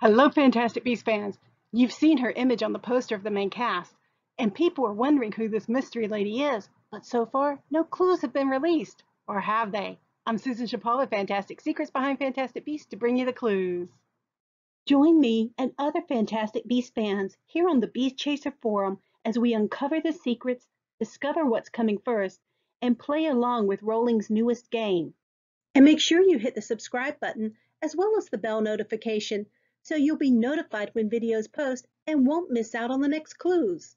Hello, Fantastic Beasts fans. You've seen her image on the poster of the main cast, and people are wondering who this mystery lady is, but so far, no clues have been released. Or have they? I'm Susan Chapal with Fantastic Secrets Behind Fantastic Beasts to bring you the clues. Join me and other Fantastic Beasts fans here on the Beast Chaser Forum as we uncover the secrets, discover what's coming first, and play along with Rolling's newest game. And make sure you hit the subscribe button as well as the bell notification so you'll be notified when videos post and won't miss out on the next clues.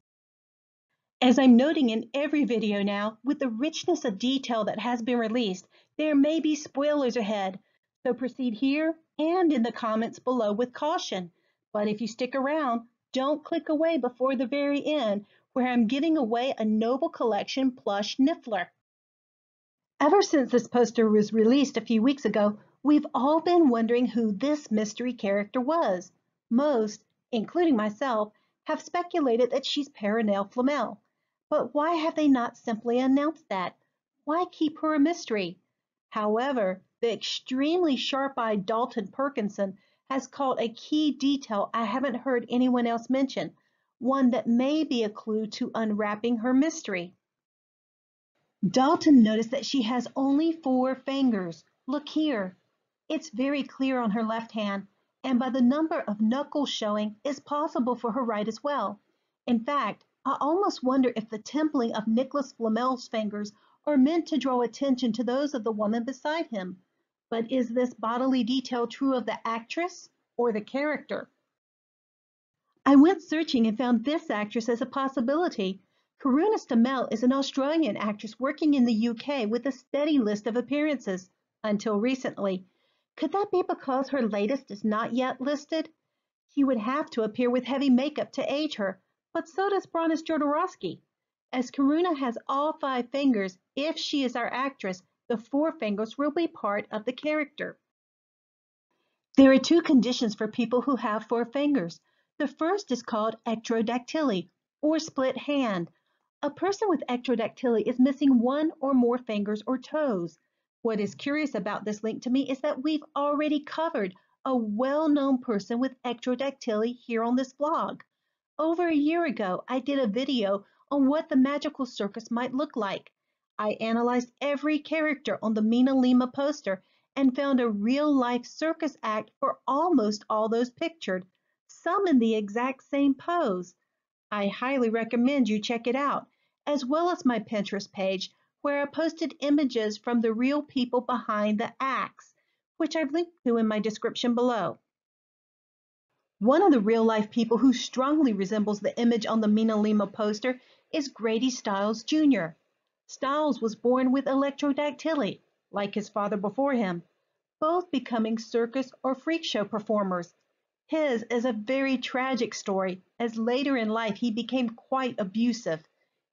As I'm noting in every video now, with the richness of detail that has been released, there may be spoilers ahead, so proceed here and in the comments below with caution. But if you stick around, don't click away before the very end, where I'm giving away a Noble Collection plush Niffler. Ever since this poster was released a few weeks ago, we've all been wondering who this mystery character was. Most, including myself, have speculated that she's Perenelle Flamel. But why have they not simply announced that? Why keep her a mystery? However, the extremely sharp-eyed Dalton Perkinson has caught a key detail I haven't heard anyone else mention, one that may be a clue to unwrapping her mystery. Dalton noticed that she has only 4 fingers. Look here. It's very clear on her left hand, and by the number of knuckles showing, it's possible for her right as well. In fact, I almost wonder if the templing of Nicholas Flamel's fingers are meant to draw attention to those of the woman beside him. But is this bodily detail true of the actress or the character? I went searching and found this actress as a possibility. Kiruna Stamell is an Australian actress working in the UK with a steady list of appearances, until recently. Could that be because her latest is not yet listed? She would have to appear with heavy makeup to age her, but so does Bronius Jodorowsky. As Kiruna has all 5 fingers, if she is our actress, the 4 fingers will be part of the character. There are 2 conditions for people who have 4 fingers. The first is called Ectrodactyly, or split hand. A person with Ectrodactyly is missing 1 or more fingers or toes. What is curious about this link to me is that we've already covered a well-known person with Ectrodactyly here on this vlog. Over a year ago, I did a video on what the magical circus might look like. I analyzed every character on the Mina Lima poster and found a real-life circus act for almost all those pictured, some in the exact same pose. I highly recommend you check it out, as well as my Pinterest page, where I posted images from the real people behind the acts, which I've linked to in my description below. One of the real-life people who strongly resembles the image on the Mina Lima poster is Grady Stiles Jr. Stiles was born with Ectrodactyly, like his father before him, both becoming circus or freak show performers. His is a very tragic story, as later in life he became quite abusive.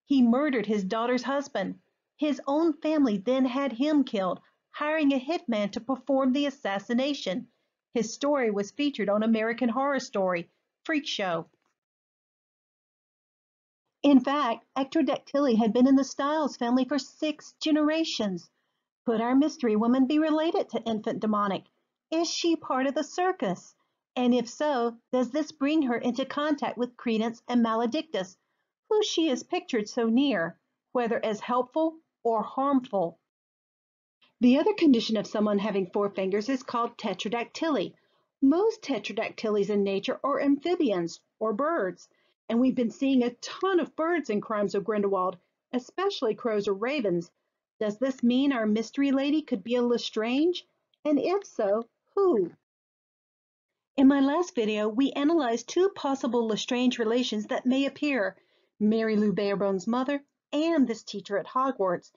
He murdered his daughter's husband. His own family then had him killed, hiring a hitman to perform the assassination. His story was featured on American Horror Story, Freak Show. In fact, Ectrodactyly had been in the Stiles family for 6 generations. Could our mystery woman be related to Infant Demonic? Is she part of the circus? And if so, does this bring her into contact with Credence and Maledictus, who she is pictured so near, whether as helpful or harmful? The other condition of someone having 4 fingers is called tetradactyly. Most tetradactylies in nature are amphibians or birds, and we've been seeing a ton of birds in Crimes of Grindelwald, especially crows or ravens. Does this mean our mystery lady could be a Lestrange? And if so, who? In my last video, we analyzed 2 possible Lestrange relations that may appear, Mary Lou Barebone's mother and this teacher at Hogwarts.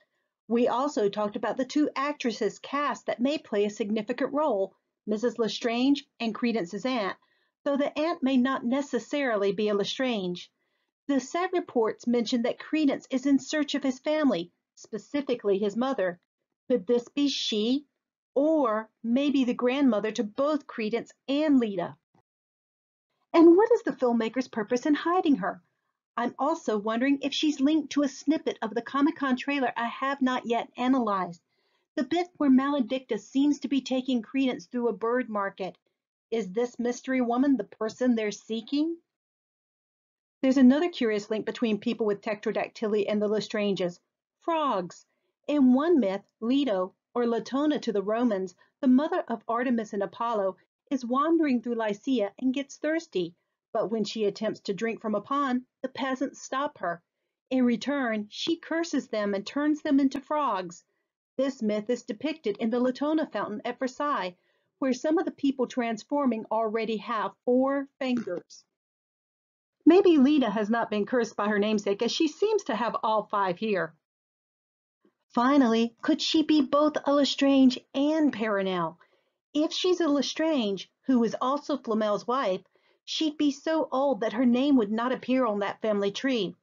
We also talked about the 2 actresses cast that may play a significant role, Mrs. Lestrange and Credence's aunt, though the aunt may not necessarily be a Lestrange. The set reports mention that Credence is in search of his family, specifically his mother. Could this be she? Or maybe the grandmother to both Credence and Leta? And what is the filmmaker's purpose in hiding her? I'm also wondering if she's linked to a snippet of the Comic-Con trailer I have not yet analyzed. The bit where Maledictus seems to be taking Credence through a bird market. Is this mystery woman the person they're seeking? There's another curious link between people with Ectrodactyly and the Lestranges: frogs. In one myth, Leto, or Latona to the Romans, the mother of Artemis and Apollo, is wandering through Lycia and gets thirsty, but when she attempts to drink from a pond, the peasants stop her. In return, she curses them and turns them into frogs. This myth is depicted in the Latona fountain at Versailles, where some of the people transforming already have 4 fingers. Maybe Leta has not been cursed by her namesake, as she seems to have all 5 here. Finally, could she be both a Lestrange and Perenelle? If she's a Lestrange, who is also Flamel's wife, she'd be so old that her name would not appear on that family tree.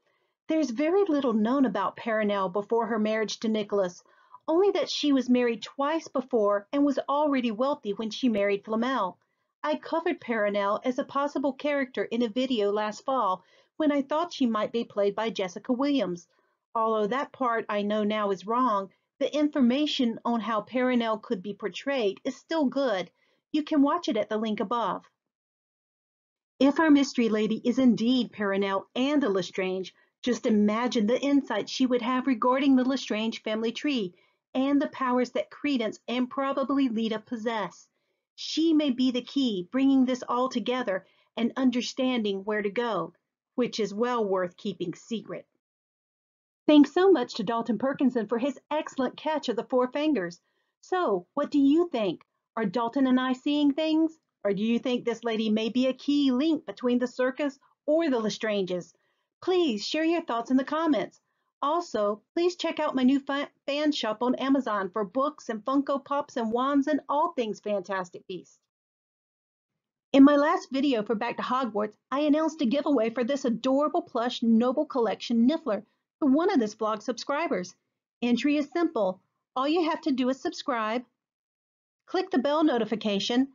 There's very little known about Perenelle before her marriage to Nicholas, only that she was married twice before and was already wealthy when she married Flamel. I covered Perenelle as a possible character in a video last fall when I thought she might be played by Jessica Williams. Although that part I know now is wrong, the information on how Perenelle could be portrayed is still good. You can watch it at the link above. If our mystery lady is indeed Perenelle and a Lestrange, just imagine the insight she would have regarding the Lestrange family tree and the powers that Credence and probably Leta possess. She may be the key, bringing this all together and understanding where to go, which is well worth keeping secret. Thanks so much to Dalton Perkinson for his excellent catch of the 4 fingers. So, what do you think? Are Dalton and I seeing things? Or do you think this lady may be a key link between the Circus or the Lestranges? Please share your thoughts in the comments. Also, please check out my new fan shop on Amazon for books and Funko Pops and wands and all things Fantastic Beasts. In my last video for Back to Hogwarts, I announced a giveaway for this adorable plush Noble Collection Niffler to one of this vlog's subscribers. Entry is simple. All you have to do is subscribe, click the bell notification,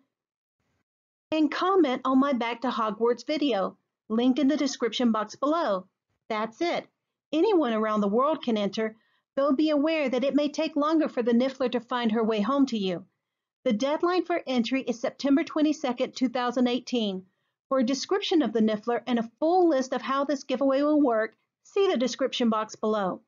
and comment on my Back to Hogwarts video, linked in the description box below. That's it. Anyone around the world can enter, though be aware that it may take longer for the Niffler to find her way home to you. The deadline for entry is September 22nd, 2018. For a description of the Niffler and a full list of how this giveaway will work, see the description box below.